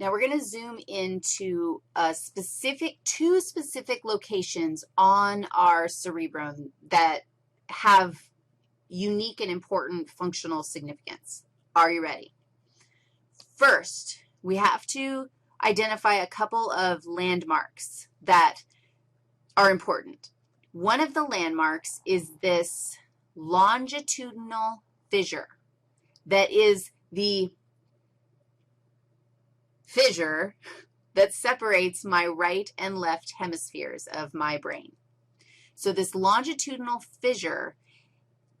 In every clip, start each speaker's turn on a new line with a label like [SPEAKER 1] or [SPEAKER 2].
[SPEAKER 1] Now we're going to zoom into two specific locations on our cerebrum that have unique and important functional significance. Are you ready? First, we have to identify a couple of landmarks that are important. One of the landmarks is this longitudinal fissure that is the fissure that separates my right and left hemispheres of my brain. So this longitudinal fissure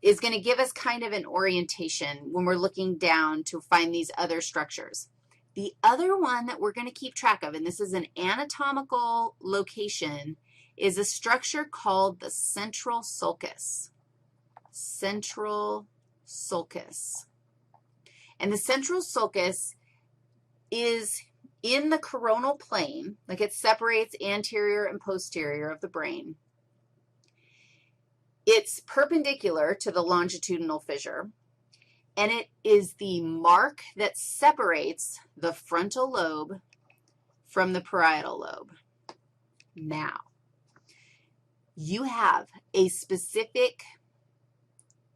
[SPEAKER 1] is going to give us kind of an orientation when we're looking down to find these other structures. The other one that we're going to keep track of, and this is an anatomical location, is a structure called the central sulcus. Central sulcus. And the central sulcus is in the coronal plane, like it separates anterior and posterior of the brain. It's perpendicular to the longitudinal fissure, and it is the mark that separates the frontal lobe from the parietal lobe. Now, you have a specific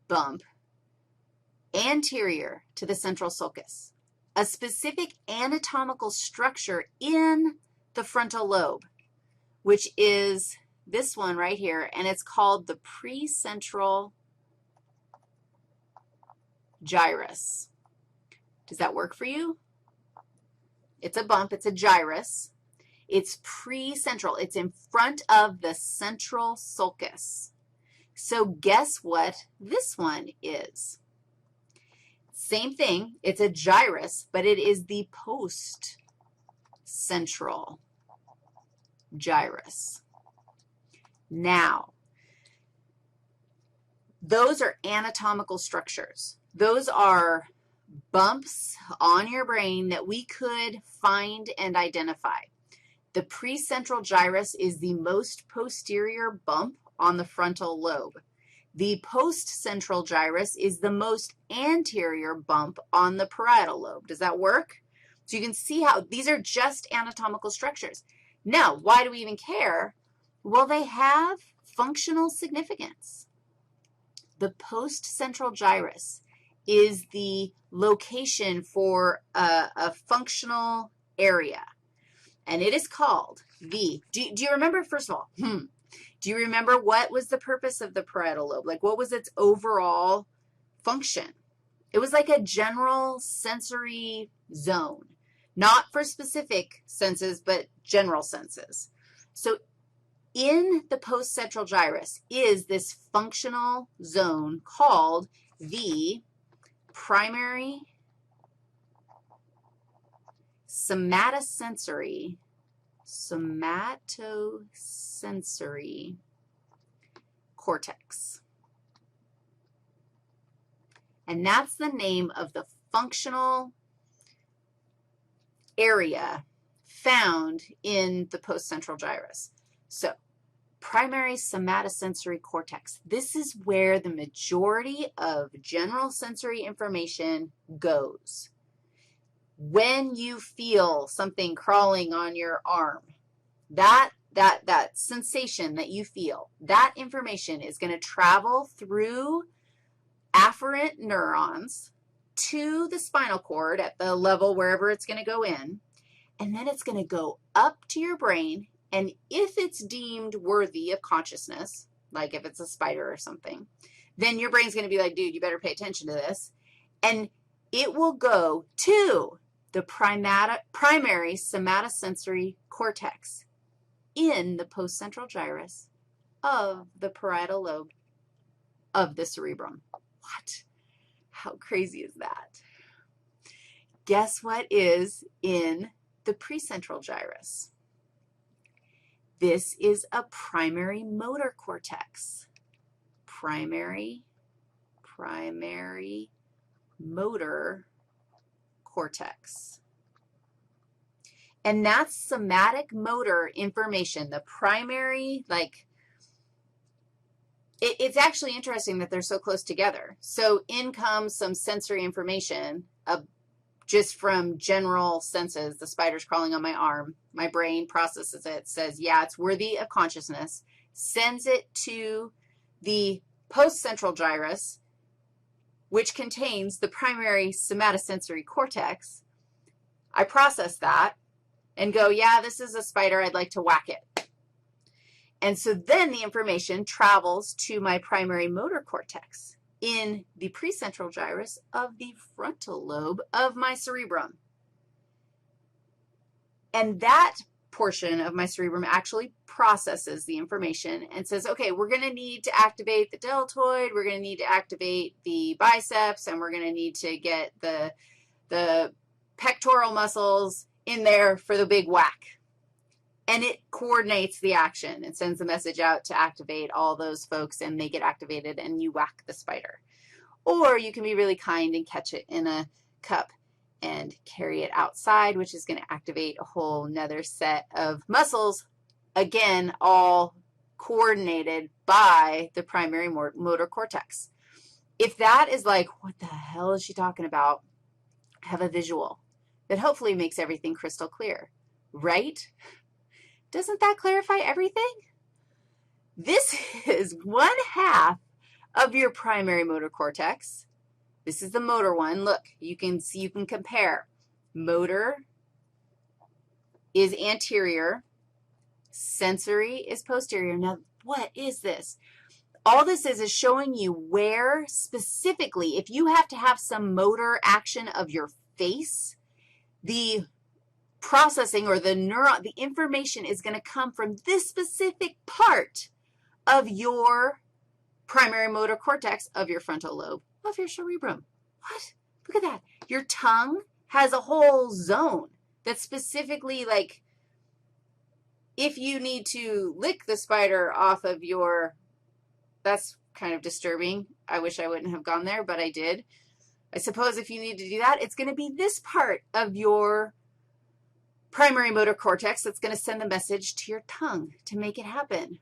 [SPEAKER 1] bump anterior to the central sulcus, a specific anatomical structure in the frontal lobe, which is this one right here, and it's called the precentral gyrus. Does that work for you? It's a bump. It's a gyrus. It's precentral. It's in front of the central sulcus. So guess what this one is? Same thing. It's a gyrus, but it is the postcentral gyrus. Now, those are anatomical structures. Those are bumps on your brain that we could find and identify. The precentral gyrus is the most posterior bump on the frontal lobe. The postcentral gyrus is the most anterior bump on the parietal lobe. Does that work? So you can see how these are just anatomical structures. Now, why do we even care? Well, they have functional significance. The postcentral gyrus is the location for a functional area, and it is called the, do you remember, first of all, do you remember what was the purpose of the parietal lobe? Like, what was its overall function? It was like a general sensory zone, not for specific senses, but general senses. So in the postcentral gyrus is this functional zone called the primary somatosensory cortex. And that's the name of the functional area found in the postcentral gyrus. So primary somatosensory cortex, this is where the majority of general sensory information goes. When you feel something crawling on your arm, that sensation that you feel, that information is going to travel through afferent neurons to the spinal cord at the level wherever it's going to go in, and then it's going to go up to your brain, and if it's deemed worthy of consciousness, like if it's a spider or something, then your brain's going to be like, dude, you better pay attention to this, and it will go to the primary somatosensory cortex in the postcentral gyrus of the parietal lobe of the cerebrum. What? How crazy is that? Guess what is in the precentral gyrus? This is a primary motor cortex. Primary motor cortex. And that's somatic motor information. The primary, like, it's actually interesting that they're so close together. So in comes some sensory information, a just from general senses. The spider's crawling on my arm. My brain processes it, says, yeah, it's worthy of consciousness, sends it to the postcentral gyrus, which contains the primary somatosensory cortex. I process that and go, yeah, this is a spider. I'd like to whack it. And so then the information travels to my primary motor cortex in the precentral gyrus of the frontal lobe of my cerebrum. And that portion of my cerebrum actually processes the information and says, okay, we're going to need to activate the deltoid, we're going to need to activate the biceps, and we're going to need to get the pectoral muscles in there for the big whack. And it coordinates the action and sends a message out to activate all those folks, and they get activated, and you whack the spider. Or you can be really kind and catch it in a cup and carry it outside, which is going to activate a whole nother set of muscles, again, all coordinated by the primary motor cortex. If that is like, what the hell is she talking about, have a visual that hopefully makes everything crystal clear, right? Doesn't that clarify everything? This is 1/2 of your primary motor cortex. This is the motor one. Look, you can see, you can compare. Motor is anterior. Sensory is posterior. Now, what is this? All this is showing you where specifically, if you have to have some motor action of your face, the processing or the information is going to come from this specific part of your primary motor cortex of your frontal lobe of your cerebrum. What? Look at that. Your tongue has a whole zone that's specifically like, if you need to lick the spider off of your, that's kind of disturbing. I wish I wouldn't have gone there, but I did. I suppose if you need to do that, it's going to be this part of your primary motor cortex that's going to send the message to your tongue to make it happen.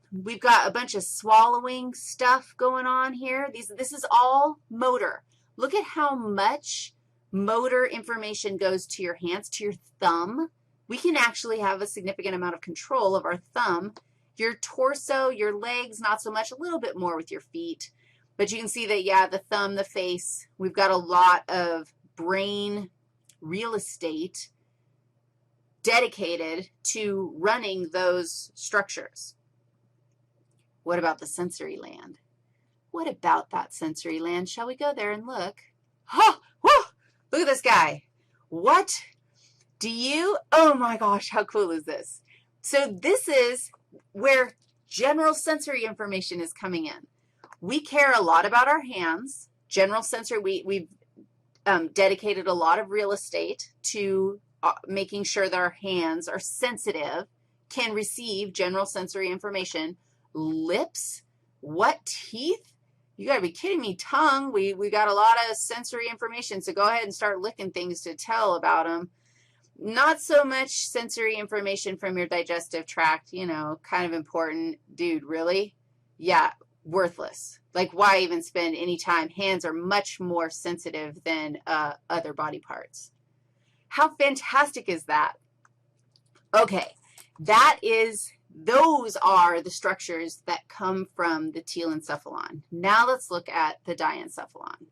[SPEAKER 1] We've got a bunch of swallowing stuff going on here. This is all motor. Look at how much motor information goes to your hands, to your thumb. We can actually have a significant amount of control of our thumb. Your torso, your legs, not so much, a little bit more with your feet. But you can see that, yeah, the thumb, the face, we've got a lot of brain real estate dedicated to running those structures. What about the sensory land? What about that sensory land? Shall we go there and look? Oh, whoa, look at this guy. What do you, oh my gosh, how cool is this? So this is where general sensory information is coming in. We care a lot about our hands. General sensory, we've dedicated a lot of real estate to making sure that our hands are sensitive, can receive general sensory information. Lips, what teeth? You got to be kidding me. Tongue, we got a lot of sensory information, so go ahead and start licking things to tell about them. Not so much sensory information from your digestive tract, you know, kind of important. Dude, really? Yeah, worthless. Like, why even spend any time? Hands are much more sensitive than other body parts. How fantastic is that? Okay, those are the structures that come from the telencephalon. Now let's look at the diencephalon.